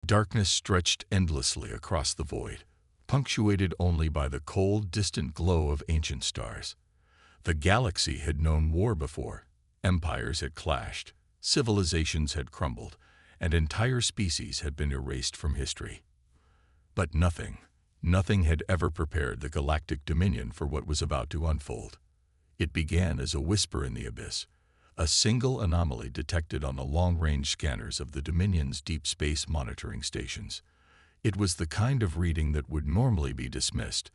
Darkness stretched endlessly across the void, punctuated only by the cold, distant glow of ancient stars. The galaxy had known war before. Empires had clashed, civilizations had crumbled, and entire species had been erased from history. But nothing had ever prepared the galactic dominion for what was about to unfold. It began as a whisper in the abyss, a single anomaly detected on the long-range scanners of the Dominion's deep space monitoring stations. It was the kind of reading that would normally be dismissed: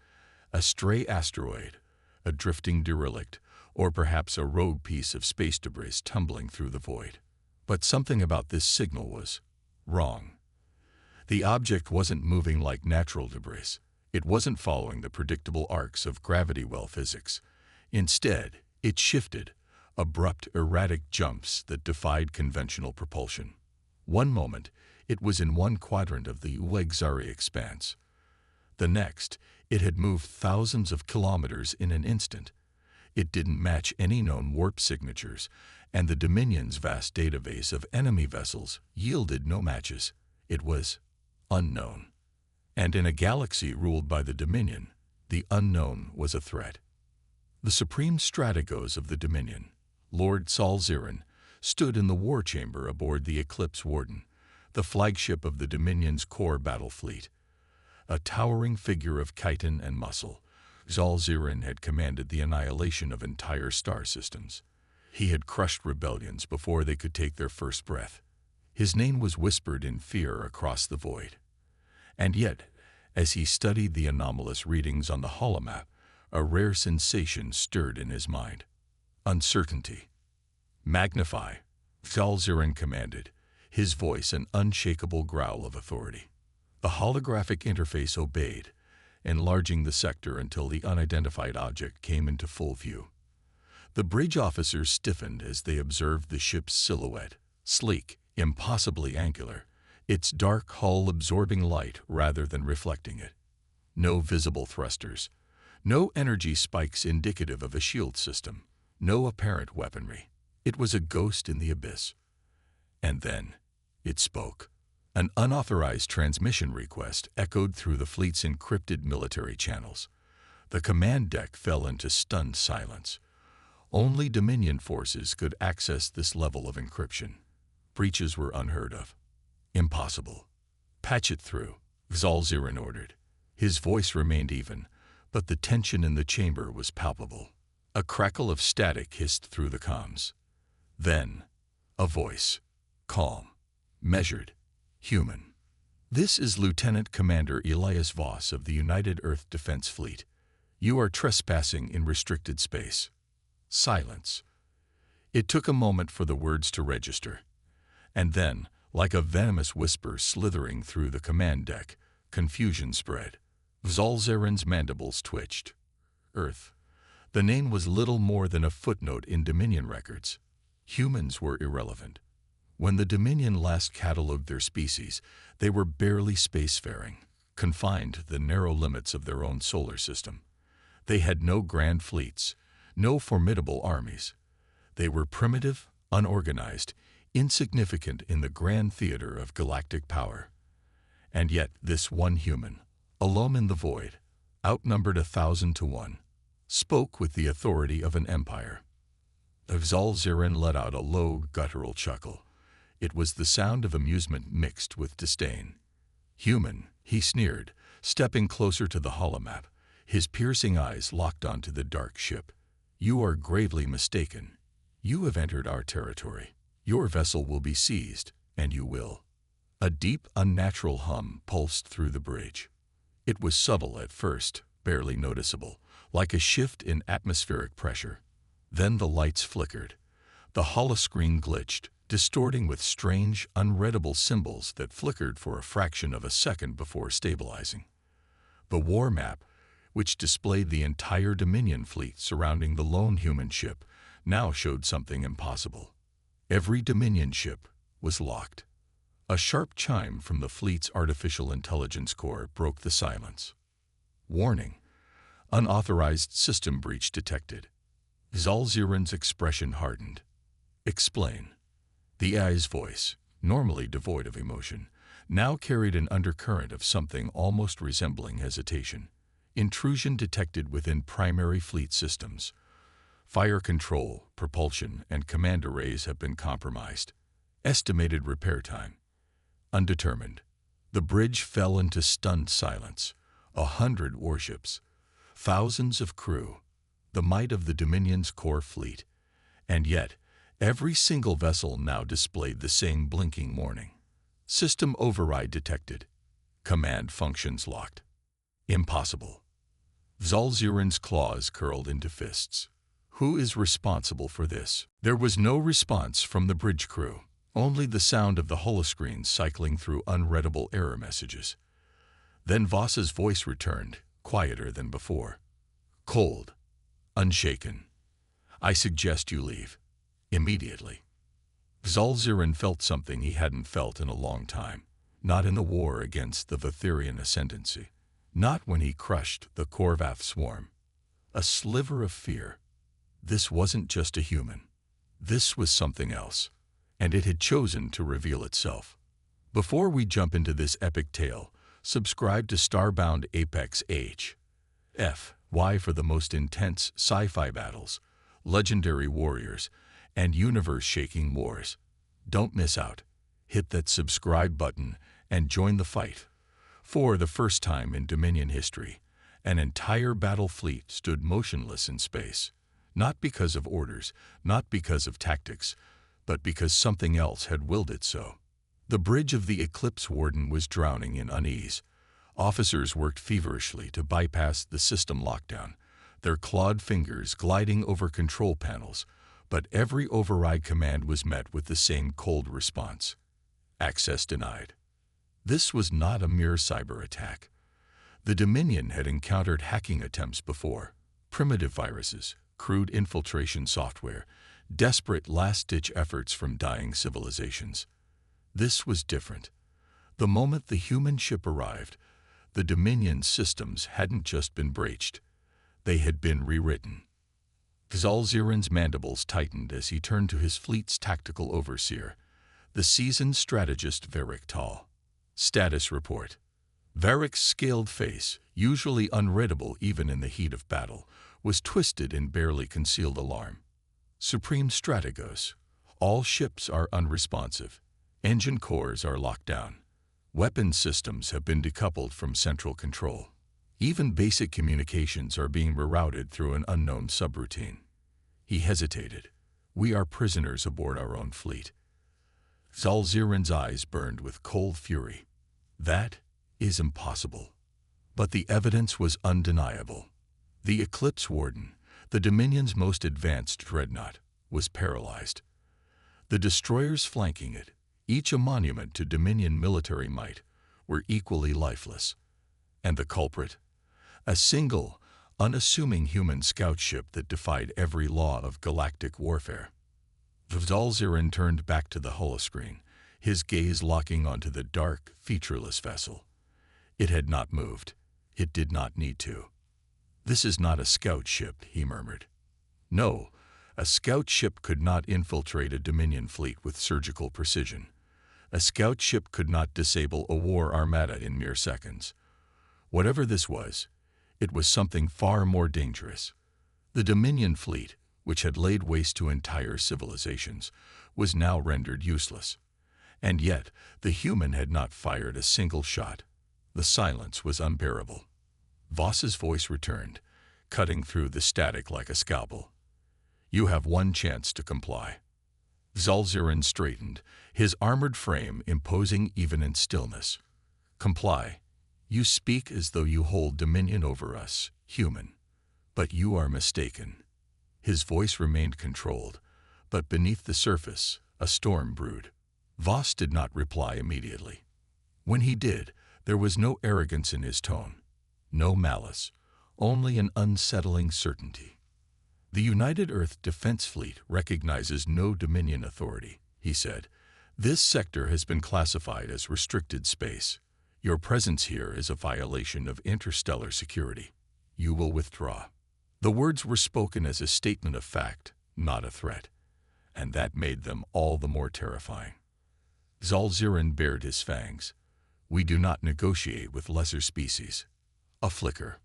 a stray asteroid, a drifting derelict, or perhaps a rogue piece of space debris tumbling through the void. But something about this signal was wrong. The object wasn't moving like natural debris. It wasn't following the predictable arcs of gravity well physics. Instead, it shifted, abrupt, erratic jumps that defied conventional propulsion. One moment, it was in one quadrant of the Uegzari expanse. The next, it had moved thousands of kilometers in an instant. It didn't match any known warp signatures, and the Dominion's vast database of enemy vessels yielded no matches. It was unknown. And in a galaxy ruled by the Dominion, the unknown was a threat. The supreme strategos of the Dominion, Lord Salziran, stood in the war chamber aboard the Eclipse Warden, the flagship of the Dominion's core battle fleet. A towering figure of chitin and muscle, Salziran had commanded the annihilation of entire star systems. He had crushed rebellions before they could take their first breath. His name was whispered in fear across the void. And yet, as he studied the anomalous readings on the holomap, a rare sensation stirred in his mind. Uncertainty. "Magnify," Salziran commanded, his voice an unshakable growl of authority. The holographic interface obeyed, enlarging the sector until the unidentified object came into full view. The bridge officers stiffened as they observed the ship's silhouette, sleek, impossibly angular, its dark hull absorbing light rather than reflecting it. No visible thrusters, no energy spikes indicative of a shield system, no apparent weaponry. It was a ghost in the abyss. And then, it spoke. An unauthorized transmission request echoed through the fleet's encrypted military channels. The command deck fell into stunned silence. Only Dominion forces could access this level of encryption. Breaches were unheard of. Impossible. "Patch it through," Salziran ordered. His voice remained even, but the tension in the chamber was palpable. A crackle of static hissed through the comms. Then, a voice. Calm. Measured. Human. "This is Lieutenant Commander Elias Voss of the United Earth Defense Fleet. You are trespassing in restricted space." Silence. It took a moment for the words to register. And then, like a venomous whisper slithering through the command deck, confusion spread. Salziran's mandibles twitched. Earth. The name was little more than a footnote in Dominion records. Humans were irrelevant. When the Dominion last catalogued their species, they were barely spacefaring, confined to the narrow limits of their own solar system. They had no grand fleets, no formidable armies. They were primitive, unorganized, insignificant in the grand theater of galactic power. And yet this one human, alone in the void, outnumbered 1,000 to 1, spoke with the authority of an empire. Salziran let out a low, guttural chuckle. It was the sound of amusement mixed with disdain. "Human," he sneered, stepping closer to the holomap, his piercing eyes locked onto the dark ship. "You are gravely mistaken. You have entered our territory. Your vessel will be seized, and you will." A deep, unnatural hum pulsed through the bridge. It was subtle at first, barely noticeable, like a shift in atmospheric pressure. Then the lights flickered. The holoscreen glitched, distorting with strange, unreadable symbols that flickered for a fraction of a second before stabilizing. The war map, which displayed the entire Dominion fleet surrounding the lone human ship, now showed something impossible. Every Dominion ship was locked. A sharp chime from the fleet's artificial intelligence core broke the silence. "Warning. Unauthorized system breach detected." Salziran's expression hardened. "Explain." The AI's voice, normally devoid of emotion, now carried an undercurrent of something almost resembling hesitation. Intrusion detected within primary fleet systems. Fire control, propulsion, and command arrays have been compromised. Estimated repair time: undetermined. The bridge fell into stunned silence. 100 warships, thousands of crew, the might of the Dominion's core fleet. And yet, every single vessel now displayed the same blinking warning. System override detected. Command functions locked. Impossible. Zalziran's claws curled into fists. Who is responsible for this? There was no response from the bridge crew, only the sound of the holoscreens cycling through unreadable error messages. Then Voss's voice returned, quieter than before. Cold, unshaken. I suggest you leave. Immediately. Zalziran felt something he hadn't felt in a long time. Not in the war against the Vathirian ascendancy. Not when he crushed the Korvath swarm. A sliver of fear. This wasn't just a human. This was something else. And it had chosen to reveal itself. Before we jump into this epic tale, subscribe to StarBoundApex HFY for the most intense sci-fi battles, legendary warriors, and universe-shaking wars. Don't miss out. Hit that subscribe button and join the fight. For the first time in Dominion history, an entire battle fleet stood motionless in space. Not because of orders, not because of tactics, but because something else had willed it so. The bridge of the Eclipse Warden was drowning in unease. Officers worked feverishly to bypass the system lockdown, their clawed fingers gliding over control panels, but every override command was met with the same cold response. Access denied. This was not a mere cyber attack. The Dominion had encountered hacking attempts before, primitive viruses, crude infiltration software, desperate last-ditch efforts from dying civilizations. This was different. The moment the human ship arrived, the Dominion's systems hadn't just been breached. They had been rewritten. Zalziran's mandibles tightened as he turned to his fleet's tactical overseer, the seasoned strategist Varric Tal. Status report. Varric's scaled face, usually unreadable even in the heat of battle, was twisted in barely concealed alarm. Supreme Strategos. All ships are unresponsive. Engine cores are locked down. Weapon systems have been decoupled from central control. Even basic communications are being rerouted through an unknown subroutine. He hesitated. We are prisoners aboard our own fleet. Zalziran's eyes burned with cold fury. That is impossible. But the evidence was undeniable. The Eclipse Warden, the Dominion's most advanced dreadnought, was paralyzed. The destroyers flanking it, each a monument to Dominion military might, were equally lifeless. And the culprit? A single, unassuming human scout ship that defied every law of galactic warfare. Zalziran turned back to the holoscreen, his gaze locking onto the dark, featureless vessel. It had not moved. It did not need to. This is not a scout ship, he murmured. No, a scout ship could not infiltrate a Dominion fleet with surgical precision. A scout ship could not disable a war armada in mere seconds. Whatever this was, it was something far more dangerous. The Dominion fleet, which had laid waste to entire civilizations, was now rendered useless. And yet, the human had not fired a single shot. The silence was unbearable. Voss's voice returned, cutting through the static like a scalpel. You have one chance to comply. Zalziran straightened, his armored frame imposing even in stillness. Comply. You speak as though you hold dominion over us, human. But you are mistaken. His voice remained controlled, but beneath the surface, a storm brewed. Voss did not reply immediately. When he did, there was no arrogance in his tone, no malice, only an unsettling certainty. The United Earth Defense Fleet recognizes no Dominion authority, he said. This sector has been classified as restricted space. Your presence here is a violation of interstellar security. You will withdraw. The words were spoken as a statement of fact, not a threat, and that made them all the more terrifying. Zalziran bared his fangs. We do not negotiate with lesser species. A flicker.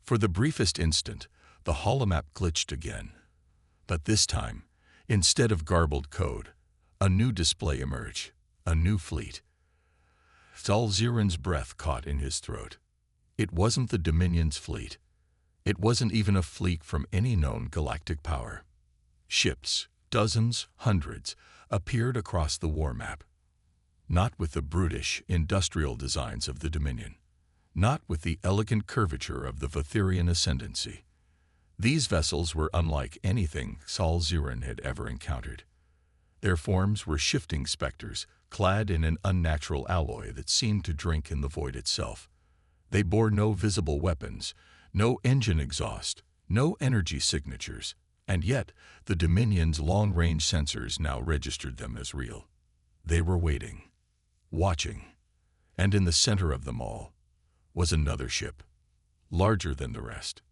For the briefest instant, the holomap glitched again. But this time, instead of garbled code, a new display emerged, a new fleet. Zal-Ziran's breath caught in his throat. It wasn't the Dominion's fleet. It wasn't even a fleet from any known galactic power. Ships, dozens, hundreds, appeared across the war map. Not with the brutish, industrial designs of the Dominion. Not with the elegant curvature of the Vatherian ascendancy. These vessels were unlike anything Zal-Ziran had ever encountered. Their forms were shifting specters, clad in an unnatural alloy that seemed to drink in the void itself. They bore no visible weapons, no engine exhaust, no energy signatures, and yet the Dominion's long-range sensors now registered them as real. They were waiting, watching, and in the center of them all was another ship, larger than the rest,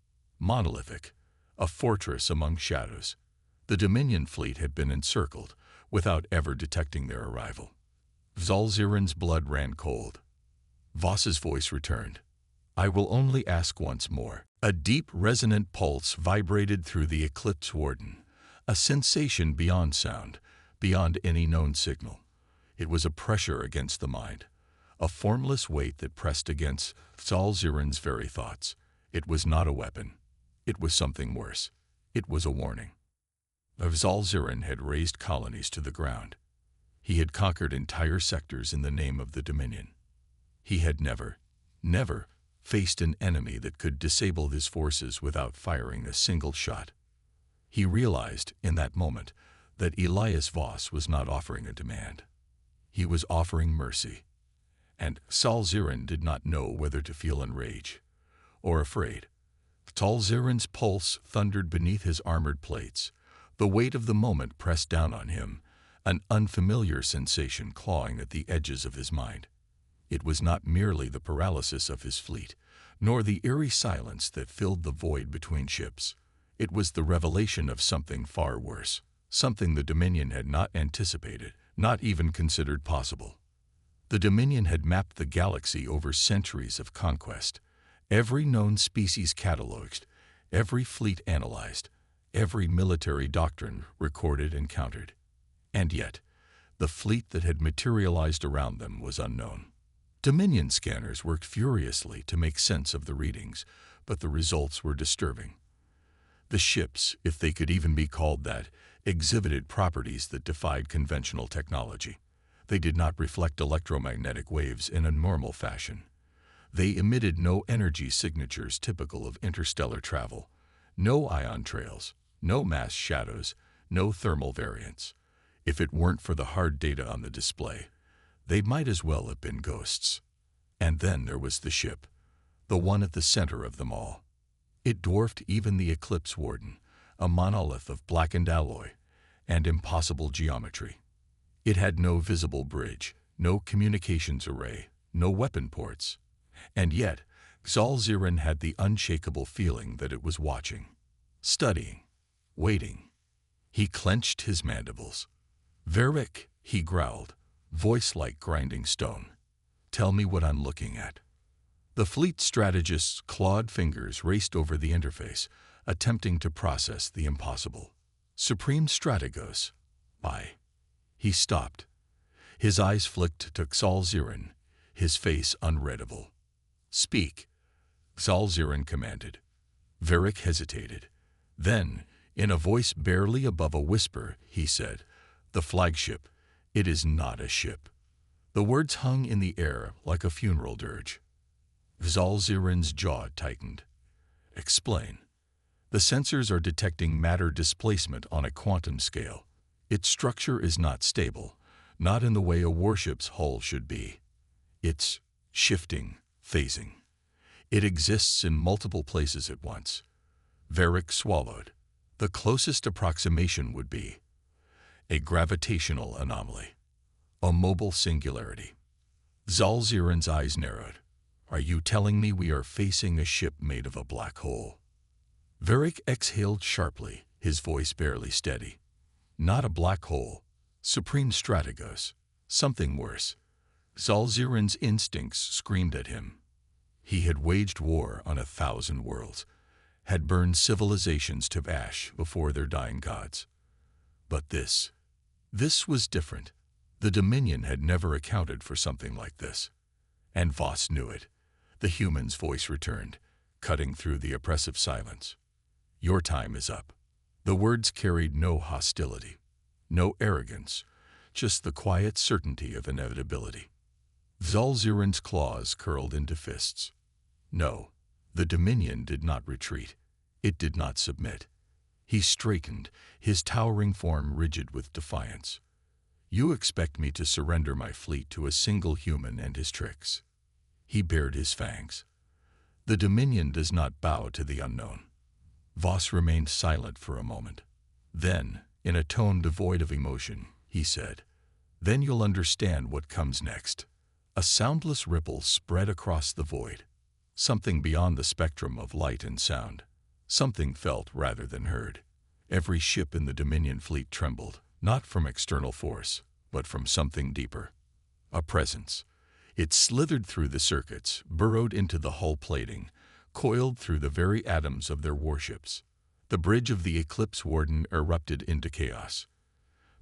monolithic, a fortress among shadows. The Dominion fleet had been encircled without ever detecting their arrival. Zal-Ziran's blood ran cold. Voss's voice returned. "I will only ask once more." A deep, resonant pulse vibrated through the Eclipse Warden, a sensation beyond sound, beyond any known signal. It was a pressure against the mind, a formless weight that pressed against Zal-Ziran's very thoughts. It was not a weapon. It was something worse. It was a warning. Zal-Ziran had razed colonies to the ground. He had conquered entire sectors in the name of the Dominion. He had never faced an enemy that could disable his forces without firing a single shot. He realized in that moment that Elias Voss was not offering a demand. He was offering mercy. And Zal-Ziran did not know whether to feel enraged or afraid. Zal-Ziran's pulse thundered beneath his armored plates. The weight of the moment pressed down on him, an unfamiliar sensation clawing at the edges of his mind. It was not merely the paralysis of his fleet, nor the eerie silence that filled the void between ships. It was the revelation of something far worse, something the Dominion had not anticipated, not even considered possible. The Dominion had mapped the galaxy over centuries of conquest, every known species cataloged, every fleet analyzed, every military doctrine recorded and countered. And yet, the fleet that had materialized around them was unknown. Dominion scanners worked furiously to make sense of the readings, but the results were disturbing. The ships, if they could even be called that, exhibited properties that defied conventional technology. They did not reflect electromagnetic waves in a normal fashion. They emitted no energy signatures typical of interstellar travel, no ion trails, no mass shadows, no thermal variants. If it weren't for the hard data on the display, they might as well have been ghosts. And then there was the ship, the one at the center of them all. It dwarfed even the Eclipse Warden, a monolith of blackened alloy and impossible geometry. It had no visible bridge, no communications array, no weapon ports. And yet, Zal-Ziran had the unshakable feeling that it was watching, studying, waiting. He clenched his mandibles. "Varric," he growled, voice like grinding stone. "Tell me what I'm looking at." The fleet strategist's clawed fingers raced over the interface, attempting to process the impossible. "Supreme Strategos. Why?" He stopped. His eyes flicked to Zal-Ziran, his face unreadable. "Speak," Zal-Ziran commanded. Varric hesitated. Then, in a voice barely above a whisper, he said, "The flagship. It is not a ship." The words hung in the air like a funeral dirge. Zal-Ziran's jaw tightened. "Explain." "The sensors are detecting matter displacement on a quantum scale. Its structure is not stable, not in the way a warship's hull should be. It's shifting, phasing. It exists in multiple places at once." Varric swallowed. The closest approximation would be a gravitational anomaly, a mobile singularity. Zal-Ziran's eyes narrowed. "Are you telling me we are facing a ship made of a black hole?" Varric exhaled sharply, his voice barely steady. "Not a black hole. Supreme Strategos. Something worse. Zalziran's instincts screamed at him. He had waged war on 1,000 worlds, had burned civilizations to ash before their dying gods. But this was different. The Dominion had never accounted for something like this. And Voss knew it. The human's voice returned, cutting through the oppressive silence. Your time is up. The words carried no hostility, no arrogance, just the quiet certainty of inevitability. Zalziran's claws curled into fists. No, the Dominion did not retreat. It did not submit. He straightened, his towering form rigid with defiance. You expect me to surrender my fleet to a single human and his tricks. He bared his fangs. The Dominion does not bow to the unknown. Voss remained silent for a moment. Then, in a tone devoid of emotion, he said, "Then you'll understand what comes next." A soundless ripple spread across the void. Something beyond the spectrum of light and sound. Something felt rather than heard. Every ship in the Dominion fleet trembled, not from external force, but from something deeper. A presence. It slithered through the circuits, burrowed into the hull plating, coiled through the very atoms of their warships. The bridge of the Eclipse Warden erupted into chaos.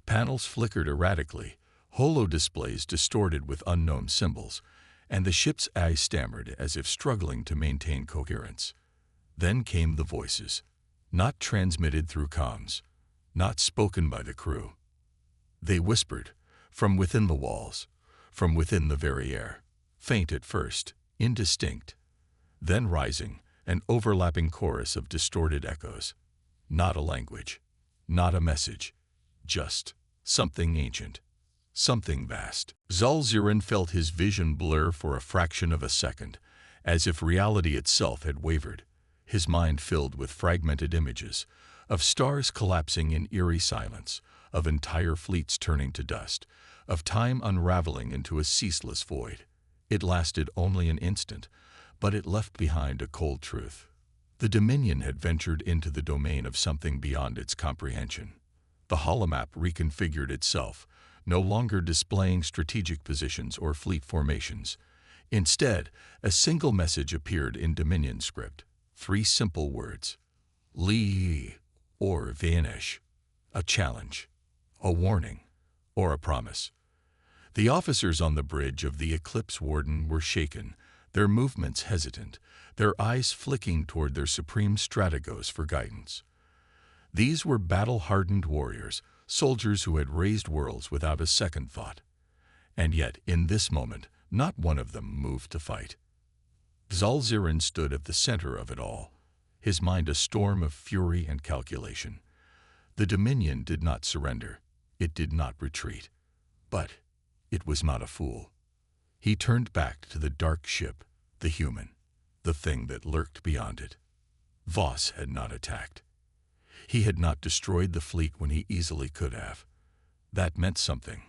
Panels flickered erratically, holo-displays distorted with unknown symbols, and the ship's eyes stammered as if struggling to maintain coherence. Then came the voices, not transmitted through comms, not spoken by the crew. They whispered, from within the walls, from within the very air, faint at first, indistinct, then rising, an overlapping chorus of distorted echoes. Not a language, not a message, just something ancient, something vast. Zalziran felt his vision blur for a fraction of a second, as if reality itself had wavered, his mind filled with fragmented images, of stars collapsing in eerie silence, of entire fleets turning to dust, of time unraveling into a ceaseless void. It lasted only an instant, but it left behind a cold truth. The Dominion had ventured into the domain of something beyond its comprehension. The holomap reconfigured itself, no longer displaying strategic positions or fleet formations. Instead, a single message appeared in Dominion script. 3 simple words. Lee or vanish. A challenge, a warning, or a promise. The officers on the bridge of the Eclipse Warden were shaken, their movements hesitant, their eyes flicking toward their supreme strategos for guidance. These were battle-hardened warriors, soldiers who had raised worlds without a second thought. And yet, in this moment, not one of them moved to fight. Zalziran stood at the center of it all, his mind a storm of fury and calculation. The Dominion did not surrender. It did not retreat. But it was not a fool. He turned back to the dark ship, the human, the thing that lurked beyond it. Voss had not attacked. He had not destroyed the fleet when he easily could have. That meant something.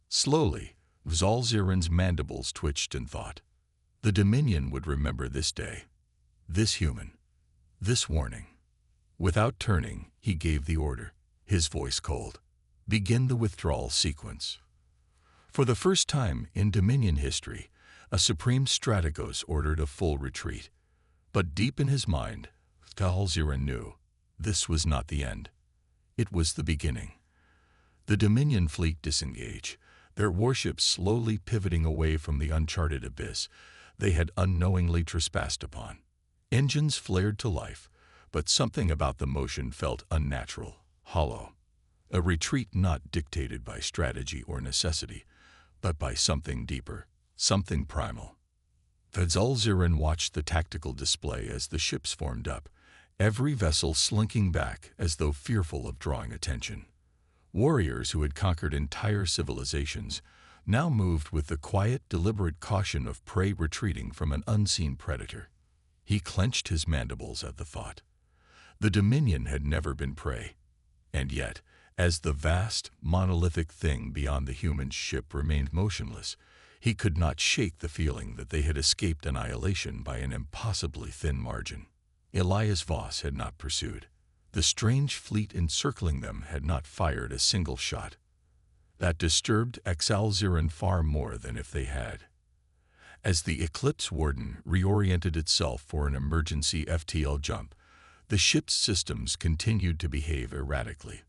Slowly, Zalziran's mandibles twitched in thought. The Dominion would remember this day, this human, this warning. Without turning, he gave the order, his voice cold. Begin the withdrawal sequence. For the first time in Dominion history, a supreme strategos ordered a full retreat. But deep in his mind, Zalziran knew this was not the end. It was the beginning. The Dominion fleet disengaged, their warships slowly pivoting away from the uncharted abyss they had unknowingly trespassed upon. Engines flared to life, but something about the motion felt unnatural, hollow. A retreat not dictated by strategy or necessity, but by something deeper, something primal. Zalziran watched the tactical display as the ships formed up, every vessel slinking back as though fearful of drawing attention. Warriors who had conquered entire civilizations now moved with the quiet, deliberate caution of prey retreating from an unseen predator. He clenched his mandibles at the thought. The Dominion had never been prey. And yet, as the vast, monolithic thing beyond the human ship remained motionless, he could not shake the feeling that they had escaped annihilation by an impossibly thin margin. Elias Voss had not pursued. The strange fleet encircling them had not fired a single shot. That disturbed Exalziran far more than if they had. As the Eclipse Warden reoriented itself for an emergency FTL jump, the ship's systems continued to behave erratically.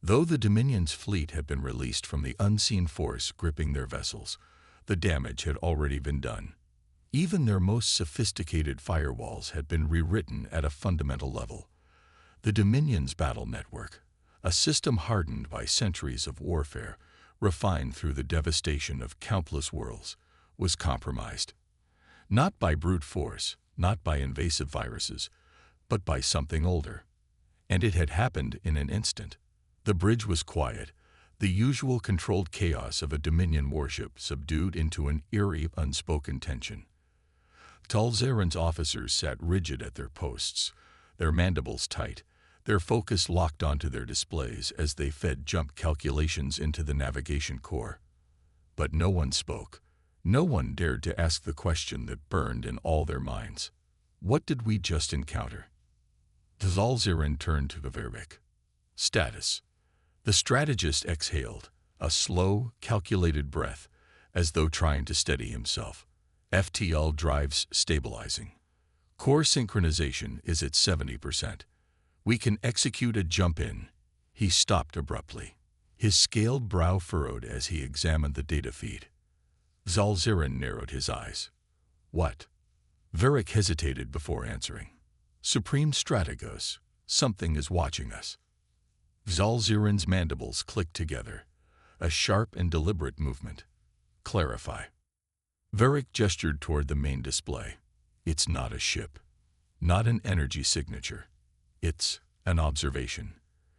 Though the Dominion's fleet had been released from the unseen force gripping their vessels, the damage had already been done. Even their most sophisticated firewalls had been rewritten at a fundamental level. The Dominion's battle network, a system hardened by centuries of warfare, refined through the devastation of countless worlds, was compromised. Not by brute force, not by invasive viruses, but by something older. And it had happened in an instant. The bridge was quiet, the usual controlled chaos of a Dominion warship subdued into an eerie, unspoken tension. Talzaran's officers sat rigid at their posts, their mandibles tight, their focus locked onto their displays as they fed jump calculations into the navigation core. But no one spoke. No one dared to ask the question that burned in all their minds. What did we just encounter? Talzaran turned to Viveric. Status. The strategist exhaled, a slow, calculated breath, as though trying to steady himself. FTL drives stabilizing. Core synchronization is at 70%. We can execute a jump-in. He stopped abruptly. His scaled brow furrowed as he examined the data feed. Talzaran narrowed his eyes. What? Veric hesitated before answering. Supreme Strategos, something is watching us. Talzaran's mandibles clicked together, a sharp and deliberate movement. Clarify. Veric gestured toward the main display. It's not a ship, not an energy signature. It's an observation.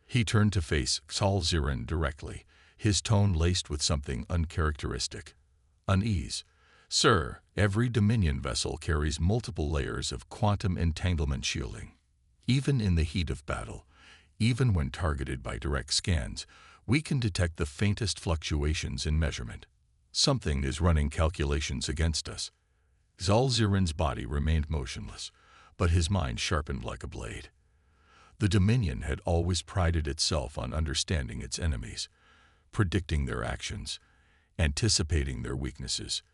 He turned to face Talzaran directly, his tone laced with something uncharacteristic. Unease. Sir, every Dominion vessel carries multiple layers of quantum entanglement shielding. Even in the heat of battle, even when targeted by direct scans, we can detect the faintest fluctuations in measurement. Something is running calculations against us. Talzaran's body remained motionless, but his mind sharpened like a blade. The Dominion had always prided itself on understanding its enemies, predicting their actions, anticipating their weaknesses.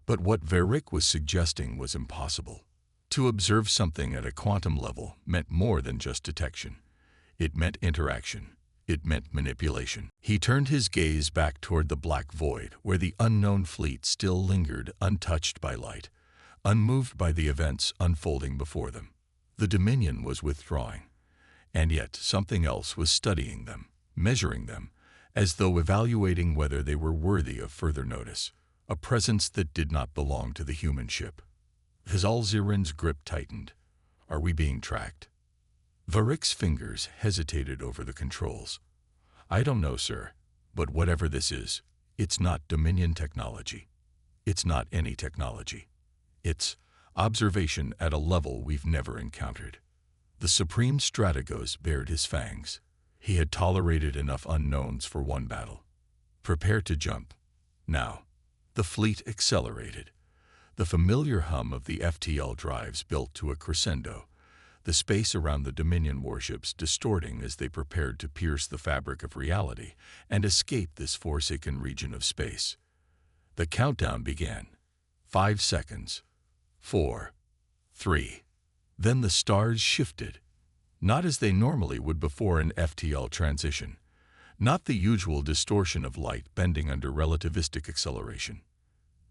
But what Veric was suggesting was impossible. To observe something at a quantum level meant more than just detection. It meant interaction. It meant manipulation. He turned his gaze back toward the black void where the unknown fleet still lingered untouched by light, unmoved by the events unfolding before them. The Dominion was withdrawing, and yet something else was studying them, measuring them, as though evaluating whether they were worthy of further notice, a presence that did not belong to the human ship. Talzaran's grip tightened. Are we being tracked? Veric's fingers hesitated over the controls. I don't know, sir, but whatever this is, it's not Dominion technology. It's not any technology. It's observation at a level we've never encountered. The Supreme Strategos bared his fangs. He had tolerated enough unknowns for one battle. Prepare to jump. Now. The fleet accelerated. The familiar hum of the FTL drives built to a crescendo, the space around the Dominion warships distorting as they prepared to pierce the fabric of reality and escape this forsaken region of space. The countdown began. 5 seconds. 4. 3. Then the stars shifted, not as they normally would before an FTL transition, not the usual distortion of light bending under relativistic acceleration.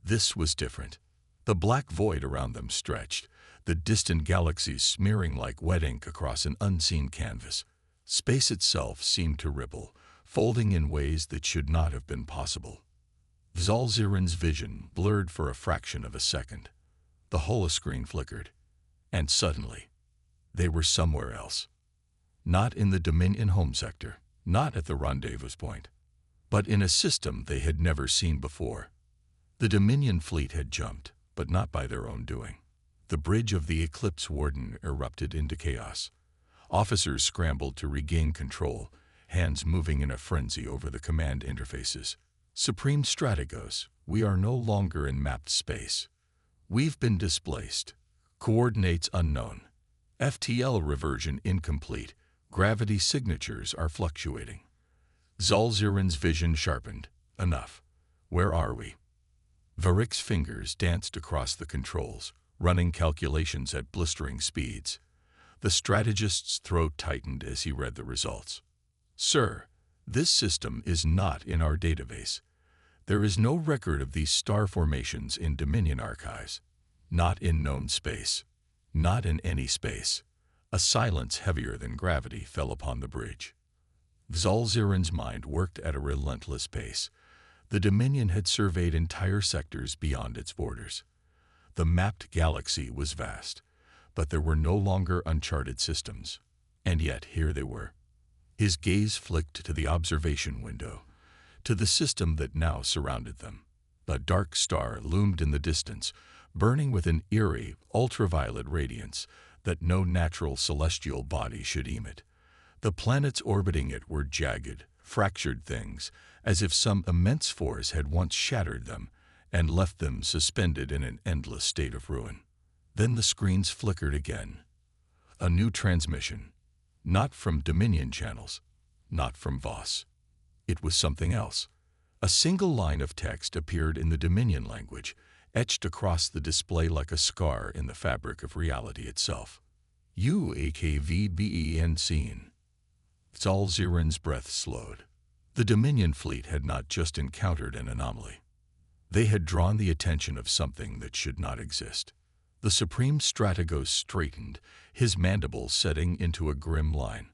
This was different. The black void around them stretched, the distant galaxies smearing like wet ink across an unseen canvas. Space itself seemed to ripple, folding in ways that should not have been possible. Talzaran's vision blurred for a fraction of a second. The holoscreen flickered, and suddenly, they were somewhere else. Not in the Dominion home sector, not at the rendezvous point, but in a system they had never seen before. The Dominion fleet had jumped, but not by their own doing. The bridge of the Eclipse Warden erupted into chaos. Officers scrambled to regain control, hands moving in a frenzy over the command interfaces. Supreme Strategos, we are no longer in mapped space. We've been displaced. Coordinates unknown. FTL reversion incomplete. Gravity signatures are fluctuating. Zalziran's vision sharpened. Enough. Where are we? Varric's fingers danced across the controls, running calculations at blistering speeds. The strategist's throat tightened as he read the results. Sir, this system is not in our database. There is no record of these star formations in Dominion archives. Not in known space. Not in any space. A silence heavier than gravity fell upon the bridge. Zalziran's mind worked at a relentless pace. The Dominion had surveyed entire sectors beyond its borders. The mapped galaxy was vast, but there were no longer uncharted systems. And yet here they were. His gaze flicked to the observation window, to the system that now surrounded them. A dark star loomed in the distance, burning with an eerie, ultraviolet radiance that no natural celestial body should emit. The planets orbiting it were jagged, fractured things, as if some immense force had once shattered them and left them suspended in an endless state of ruin. Then the screens flickered again. A new transmission. Not from Dominion channels, not from Voss. It was something else. A single line of text appeared in the Dominion language, etched across the display like a scar in the fabric of reality itself. UAKVBEN seen. Zalziran's breath slowed. The Dominion fleet had not just encountered an anomaly. They had drawn the attention of something that should not exist. The Supreme Strategos straightened, his mandibles setting into a grim line.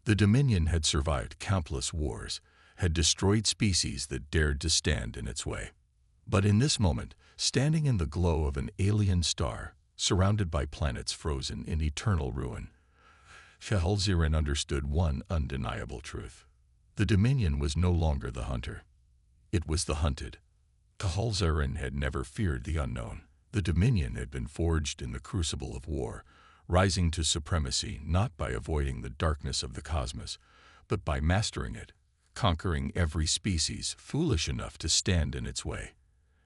The Dominion had survived countless wars, had destroyed species that dared to stand in its way. But in this moment, standing in the glow of an alien star, surrounded by planets frozen in eternal ruin, Zalziran understood one undeniable truth. The Dominion was no longer the hunter. It was the hunted. Zalziran had never feared the unknown. The Dominion had been forged in the crucible of war, rising to supremacy not by avoiding the darkness of the cosmos, but by mastering it, conquering every species foolish enough to stand in its way.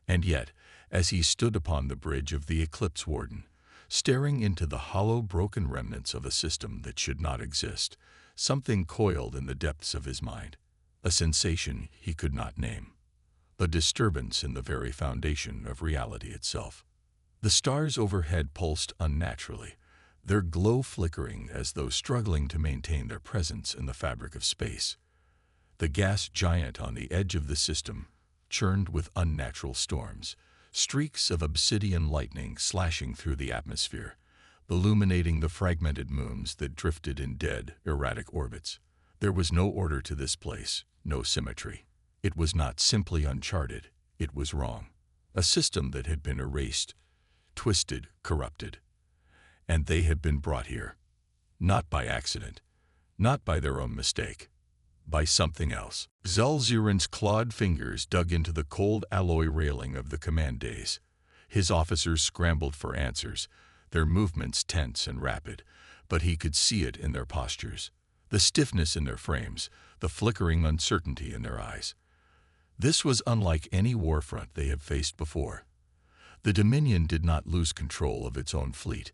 And yet, as he stood upon the bridge of the Eclipse Warden, staring into the hollow, broken remnants of a system that should not exist, something coiled in the depths of his mind, a sensation he could not name, a disturbance in the very foundation of reality itself. The stars overhead pulsed unnaturally, their glow flickering as though struggling to maintain their presence in the fabric of space. The gas giant on the edge of the system churned with unnatural storms, streaks of obsidian lightning slashing through the atmosphere, illuminating the fragmented moons that drifted in dead, erratic orbits. There was no order to this place, no symmetry. It was not simply uncharted, it was wrong. A system that had been erased, twisted, corrupted. And they had been brought here. Not by accident, not by their own mistake, by something else. Zalziran's clawed fingers dug into the cold alloy railing of the command days. His officers scrambled for answers, their movements tense and rapid, but he could see it in their postures, the stiffness in their frames, the flickering uncertainty in their eyes. This was unlike any war front they had faced before. The Dominion did not lose control of its own fleet,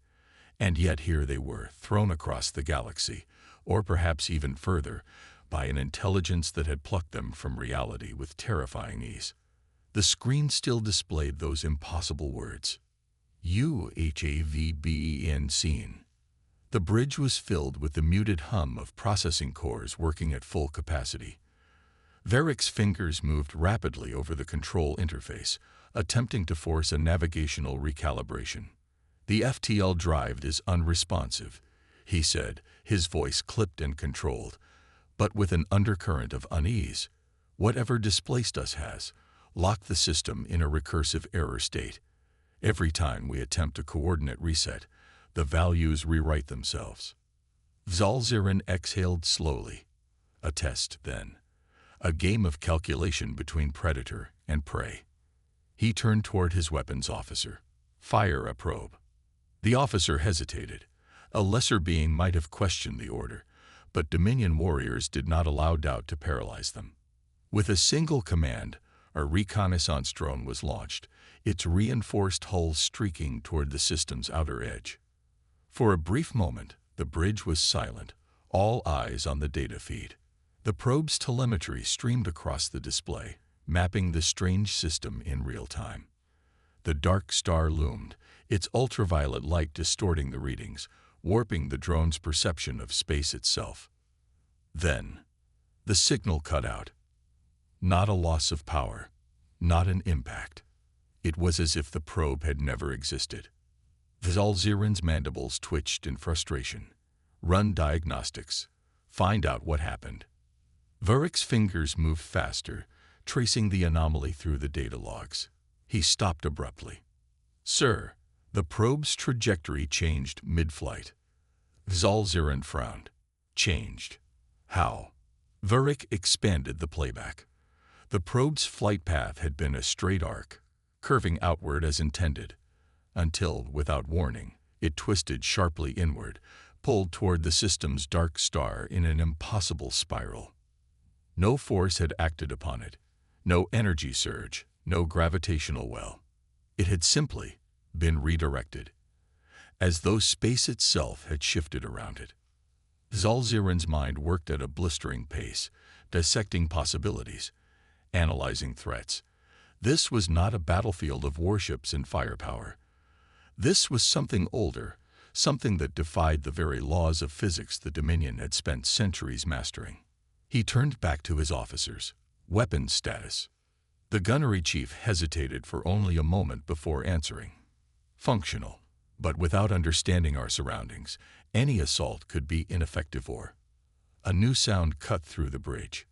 and yet here they were, thrown across the galaxy, or perhaps even further, by an intelligence that had plucked them from reality with terrifying ease. The screen still displayed those impossible words. UHAVBEN seen. The bridge was filled with the muted hum of processing cores working at full capacity. Varric's fingers moved rapidly over the control interface, attempting to force a navigational recalibration. The FTL drive is unresponsive, he said, his voice clipped and controlled, but with an undercurrent of unease. Whatever displaced us has locked the system in a recursive error state. Every time we attempt a coordinate reset, the values rewrite themselves. Zalziran exhaled slowly. A test, then. A game of calculation between predator and prey. He turned toward his weapons officer. Fire a probe. The officer hesitated. A lesser being might have questioned the order, but Dominion warriors did not allow doubt to paralyze them. With a single command, a reconnaissance drone was launched, its reinforced hull streaking toward the system's outer edge. For a brief moment, the bridge was silent, all eyes on the data feed. The probe's telemetry streamed across the display, mapping the strange system in real time. The dark star loomed, its ultraviolet light distorting the readings, warping the drone's perception of space itself. Then, the signal cut out. Not a loss of power, not an impact. It was as if the probe had never existed. Zalziran's mandibles twitched in frustration. Run diagnostics. Find out what happened. Vurik's fingers moved faster, tracing the anomaly through the data logs. He stopped abruptly. Sir, the probe's trajectory changed mid-flight. Zalziran frowned. Changed. How? Vurik expanded the playback. The probe's flight path had been a straight arc, curving outward as intended, until, without warning, it twisted sharply inward, pulled toward the system's dark star in an impossible spiral. No force had acted upon it, no energy surge, no gravitational well. It had simply been redirected, as though space itself had shifted around it. Zalziran's mind worked at a blistering pace, dissecting possibilities, analyzing threats. This was not a battlefield of warships and firepower. This was something older, something that defied the very laws of physics the Dominion had spent centuries mastering. He turned back to his officers. Weapons status. The gunnery chief hesitated for only a moment before answering. Functional. But without understanding our surroundings, any assault could be ineffective or... A new sound cut through the bridge.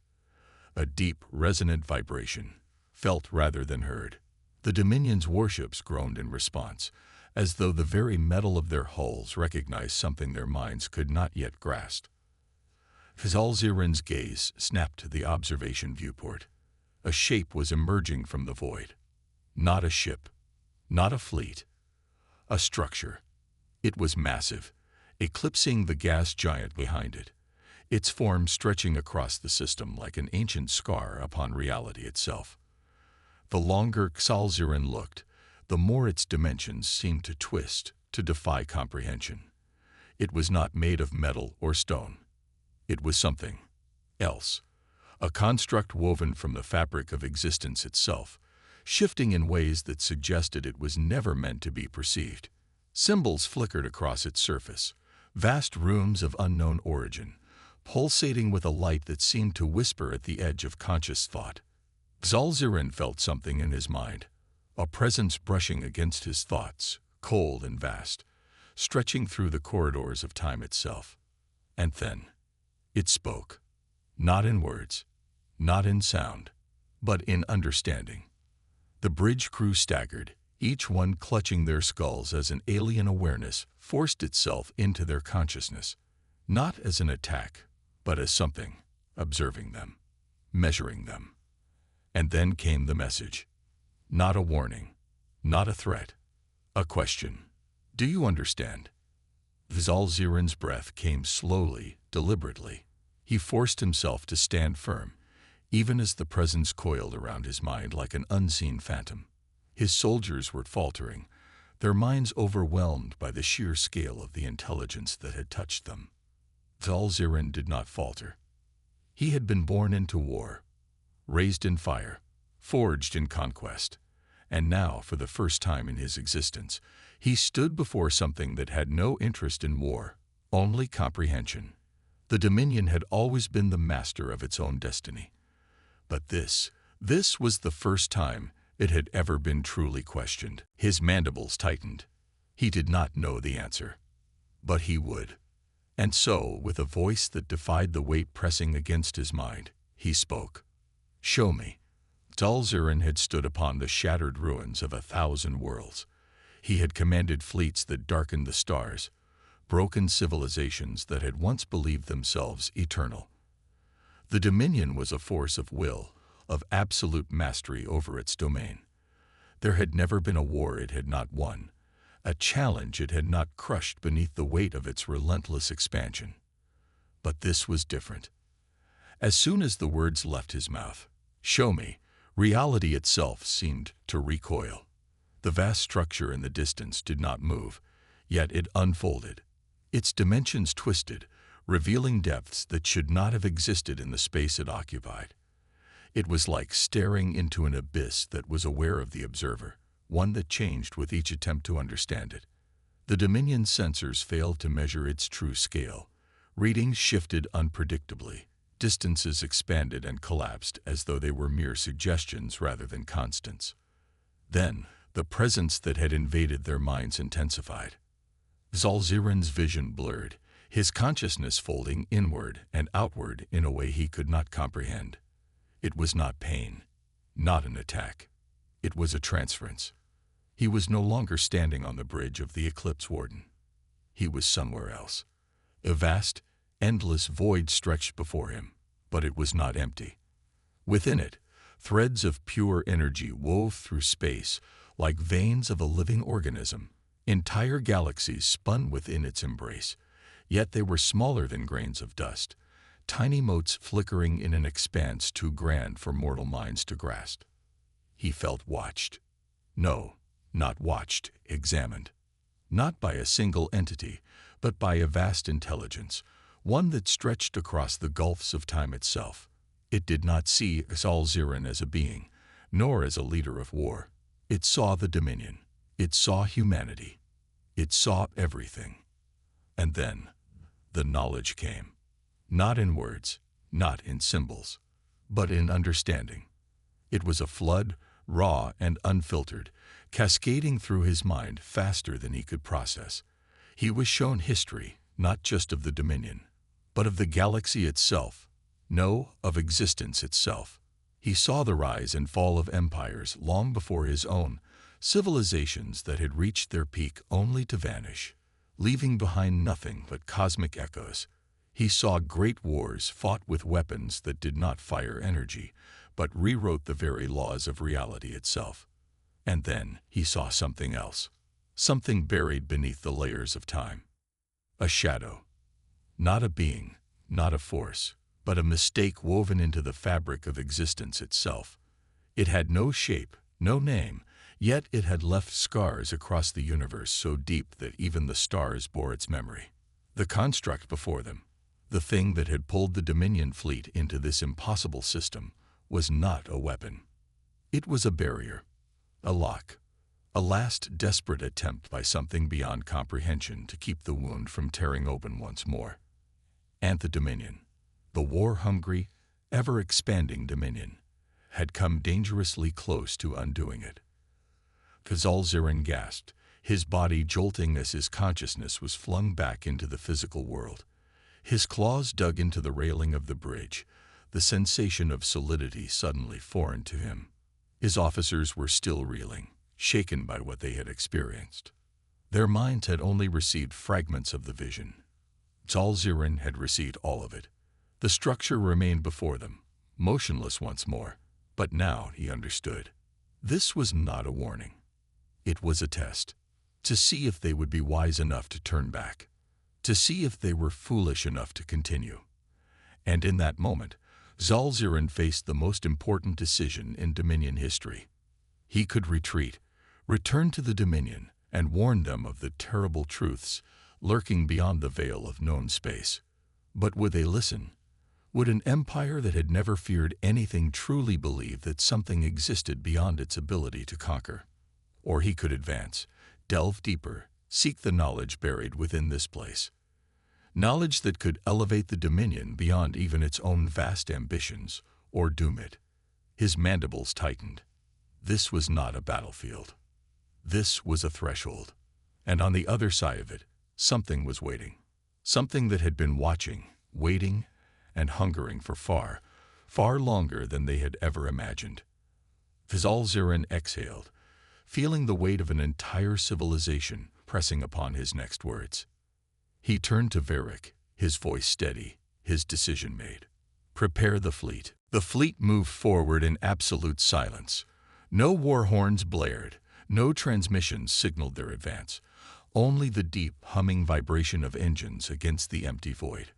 A deep, resonant vibration, felt rather than heard. The Dominion's warships groaned in response, as though the very metal of their hulls recognized something their minds could not yet grasp. Zalziran's gaze snapped to the observation viewport. A shape was emerging from the void. Not a ship, not a fleet, a structure. It was massive, eclipsing the gas giant behind it, its form stretching across the system like an ancient scar upon reality itself. The longer Zalziran looked, the more its dimensions seemed to twist, to defy comprehension. It was not made of metal or stone. It was something else, a construct woven from the fabric of existence itself, shifting in ways that suggested it was never meant to be perceived. Symbols flickered across its surface, vast runes of unknown origin, pulsating with a light that seemed to whisper at the edge of conscious thought. Zalziran felt something in his mind, a presence brushing against his thoughts, cold and vast, stretching through the corridors of time itself. And then, it spoke, not in words, not in sound, but in understanding. The bridge crew staggered, each one clutching their skulls as an alien awareness forced itself into their consciousness, not as an attack, but as something, observing them, measuring them. And then came the message. Not a warning, not a threat, a question. Do you understand? Zalziran's breath came slowly, deliberately. He forced himself to stand firm, even as the presence coiled around his mind like an unseen phantom. His soldiers were faltering, their minds overwhelmed by the sheer scale of the intelligence that had touched them. Zalziran did not falter. He had been born into war, raised in fire, forged in conquest, and now, for the first time in his existence, he stood before something that had no interest in war, only comprehension. The Dominion had always been the master of its own destiny. But this was the first time it had ever been truly questioned. His mandibles tightened. He did not know the answer, but he would. And so, with a voice that defied the weight pressing against his mind, he spoke. Show me. Zalziran had stood upon the shattered ruins of 1,000 worlds. He had commanded fleets that darkened the stars, broken civilizations that had once believed themselves eternal. The Dominion was a force of will, of absolute mastery over its domain. There had never been a war it had not won, a challenge it had not crushed beneath the weight of its relentless expansion. But this was different. As soon as the words left his mouth, show me, reality itself seemed to recoil. The vast structure in the distance did not move, yet it unfolded. Its dimensions twisted, revealing depths that should not have existed in the space it occupied. It was like staring into an abyss that was aware of the observer, one that changed with each attempt to understand it. The Dominion sensors failed to measure its true scale. Readings shifted unpredictably. Distances expanded and collapsed as though they were mere suggestions rather than constants. Then, the presence that had invaded their minds intensified. Zalziran's vision blurred, his consciousness folding inward and outward in a way he could not comprehend. It was not pain, not an attack. It was a transference. He was no longer standing on the bridge of the Eclipse Warden. He was somewhere else. A vast, endless void stretched before him, but it was not empty. Within it, threads of pure energy wove through space like veins of a living organism. Entire galaxies spun within its embrace, yet they were smaller than grains of dust, tiny motes flickering in an expanse too grand for mortal minds to grasp. He felt watched. No, not watched, examined. Not by a single entity, but by a vast intelligence, one that stretched across the gulfs of time itself. It did not see Zalziran as a being, nor as a leader of war. It saw the Dominion. It saw humanity. It saw everything. And then, the knowledge came. Not in words, not in symbols, but in understanding. It was a flood, raw and unfiltered, cascading through his mind faster than he could process. He was shown history, not just of the Dominion, but of the galaxy itself. No, of existence itself. He saw the rise and fall of empires long before his own, civilizations that had reached their peak only to vanish, leaving behind nothing but cosmic echoes. He saw great wars fought with weapons that did not fire energy, but rewrote the very laws of reality itself. And then he saw something else, something buried beneath the layers of time. A shadow. Not a being, not a force, but a mistake woven into the fabric of existence itself. It had no shape, no name, yet it had left scars across the universe so deep that even the stars bore its memory. The construct before them, the thing that had pulled the Dominion fleet into this impossible system, was not a weapon. It was a barrier, a lock, a last desperate attempt by something beyond comprehension to keep the wound from tearing open once more. And the Dominion, the war-hungry, ever-expanding Dominion, had come dangerously close to undoing it. Zalziran gasped, his body jolting as his consciousness was flung back into the physical world. His claws dug into the railing of the bridge, the sensation of solidity suddenly foreign to him. His officers were still reeling, shaken by what they had experienced. Their minds had only received fragments of the vision. Zalziran had received all of it. The structure remained before them, motionless once more, but now he understood. This was not a warning. It was a test, to see if they would be wise enough to turn back, to see if they were foolish enough to continue. And in that moment, Zalziran faced the most important decision in Dominion history. He could retreat, return to the Dominion, and warn them of the terrible truths lurking beyond the veil of known space. But would they listen? Would an empire that had never feared anything truly believe that something existed beyond its ability to conquer? Or he could advance, delve deeper, seek the knowledge buried within this place. Knowledge that could elevate the Dominion beyond even its own vast ambitions, or doom it. His mandibles tightened. This was not a battlefield. This was a threshold. And on the other side of it, something was waiting. Something that had been watching, waiting, and hungering for far, far longer than they had ever imagined. Zalziran exhaled, feeling the weight of an entire civilization pressing upon his next words. He turned to Varric, his voice steady, his decision made. Prepare the fleet. The fleet moved forward in absolute silence. No war horns blared, no transmissions signaled their advance, only the deep, humming vibration of engines against the empty void.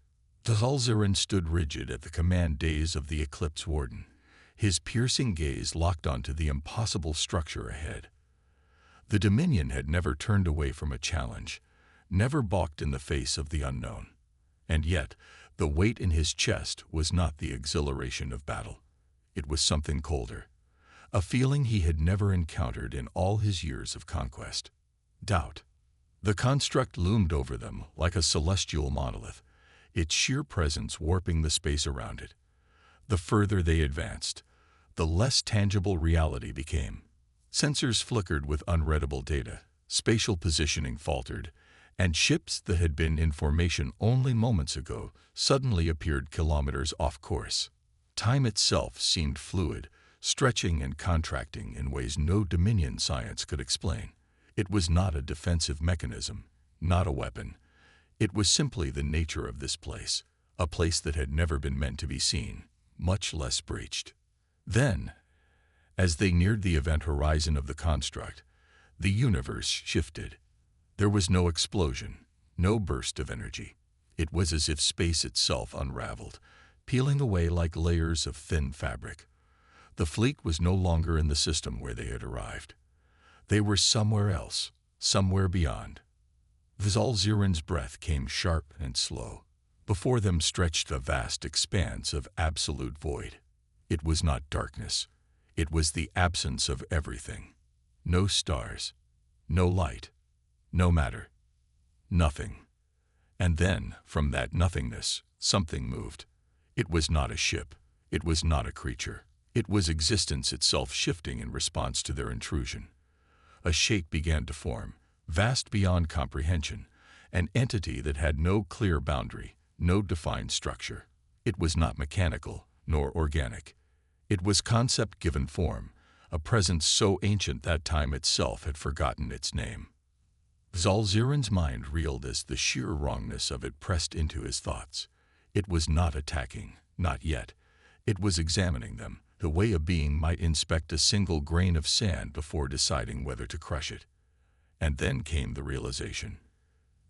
Zalziran stood rigid at the command days of the Eclipse Warden, his piercing gaze locked onto the impossible structure ahead. The Dominion had never turned away from a challenge, never balked in the face of the unknown. And yet, the weight in his chest was not the exhilaration of battle. It was something colder, a feeling he had never encountered in all his years of conquest. Doubt. The construct loomed over them like a celestial monolith, its sheer presence warping the space around it. The further they advanced, the less tangible reality became. Sensors flickered with unreadable data, spatial positioning faltered, and ships that had been in formation only moments ago suddenly appeared kilometers off course. Time itself seemed fluid, stretching and contracting in ways no Dominion science could explain. It was not a defensive mechanism, not a weapon. It was simply the nature of this place, a place that had never been meant to be seen, much less breached. Then, as they neared the event horizon of the construct, the universe shifted. There was no explosion, no burst of energy. It was as if space itself unraveled, peeling away like layers of thin fabric. The fleet was no longer in the system where they had arrived. They were somewhere else, somewhere beyond. Zal-Ziran's breath came sharp and slow. Before them stretched a vast expanse of absolute void. It was not darkness. It was the absence of everything. No stars, no light, no matter, nothing. And then, from that nothingness, something moved. It was not a ship. It was not a creature. It was existence itself shifting in response to their intrusion. A shape began to form, vast beyond comprehension, an entity that had no clear boundary, no defined structure. It was not mechanical, nor organic. It was concept given form, a presence so ancient that time itself had forgotten its name. Zal-Ziran's mind reeled as the sheer wrongness of it pressed into his thoughts. It was not attacking, not yet. It was examining them, the way a being might inspect a single grain of sand before deciding whether to crush it. And then came the realization.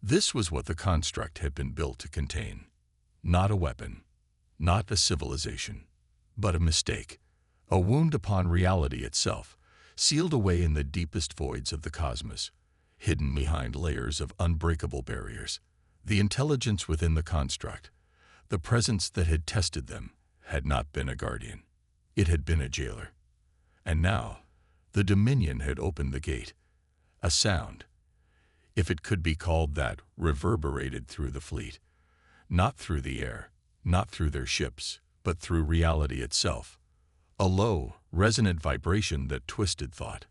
This was what the construct had been built to contain. Not a weapon, not a civilization, but a mistake, a wound upon reality itself, sealed away in the deepest voids of the cosmos, hidden behind layers of unbreakable barriers. The intelligence within the construct, the presence that had tested them, had not been a guardian. It had been a jailer. And now, the Dominion had opened the gate. A sound, if it could be called that, reverberated through the fleet. Not through the air, not through their ships, but through reality itself. A low, resonant vibration that twisted thought,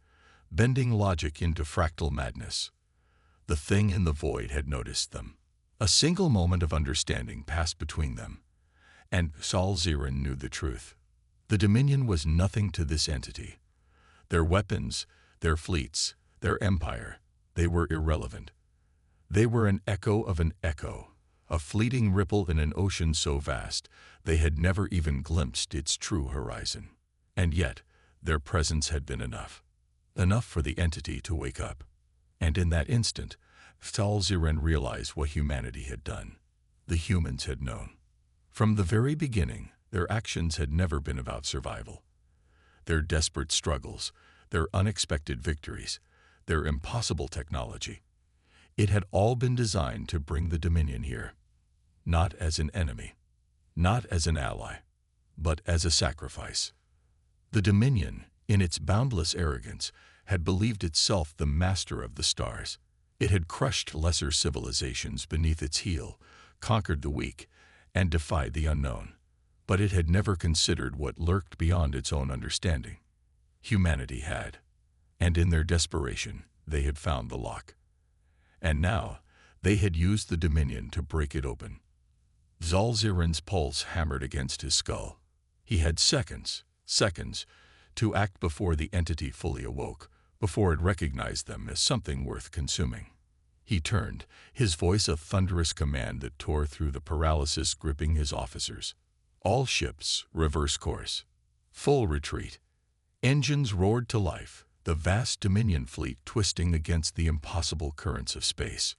bending logic into fractal madness. The thing in the void had noticed them. A single moment of understanding passed between them, and Zal-Ziran knew the truth. The Dominion was nothing to this entity. Their weapons, their fleets, their empire, they were irrelevant. They were an echo of an echo, a fleeting ripple in an ocean so vast they had never even glimpsed its true horizon. And yet, their presence had been enough. Enough for the entity to wake up. And in that instant, Zal-Ziran realized what humanity had done. The humans had known. From the very beginning, their actions had never been about survival. Their desperate struggles, their unexpected victories, their impossible technology. It had all been designed to bring the Dominion here. Not as an enemy, not as an ally, but as a sacrifice. The Dominion, in its boundless arrogance, had believed itself the master of the stars. It had crushed lesser civilizations beneath its heel, conquered the weak, and defied the unknown. But it had never considered what lurked beyond its own understanding. Humanity had. And in their desperation, they had found the lock. And now, they had used the Dominion to break it open. Zal-Ziran's pulse hammered against his skull. He had seconds, to act before the entity fully awoke, before it recognized them as something worth consuming. He turned, his voice a thunderous command that tore through the paralysis gripping his officers. All ships, reverse course. Full retreat. Engines roared to life, the vast Dominion fleet twisting against the impossible currents of space.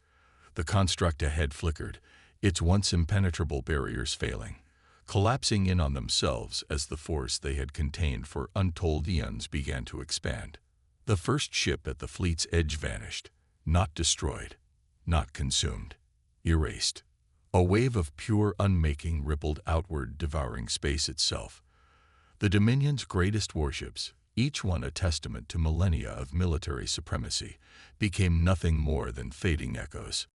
The construct ahead flickered, its once impenetrable barriers failing, collapsing in on themselves as the force they had contained for untold eons began to expand. The first ship at the fleet's edge vanished, not destroyed, not consumed, erased. A wave of pure unmaking rippled outward, devouring space itself. The Dominion's greatest warships, each one a testament to millennia of military supremacy, became nothing more than fading echoes.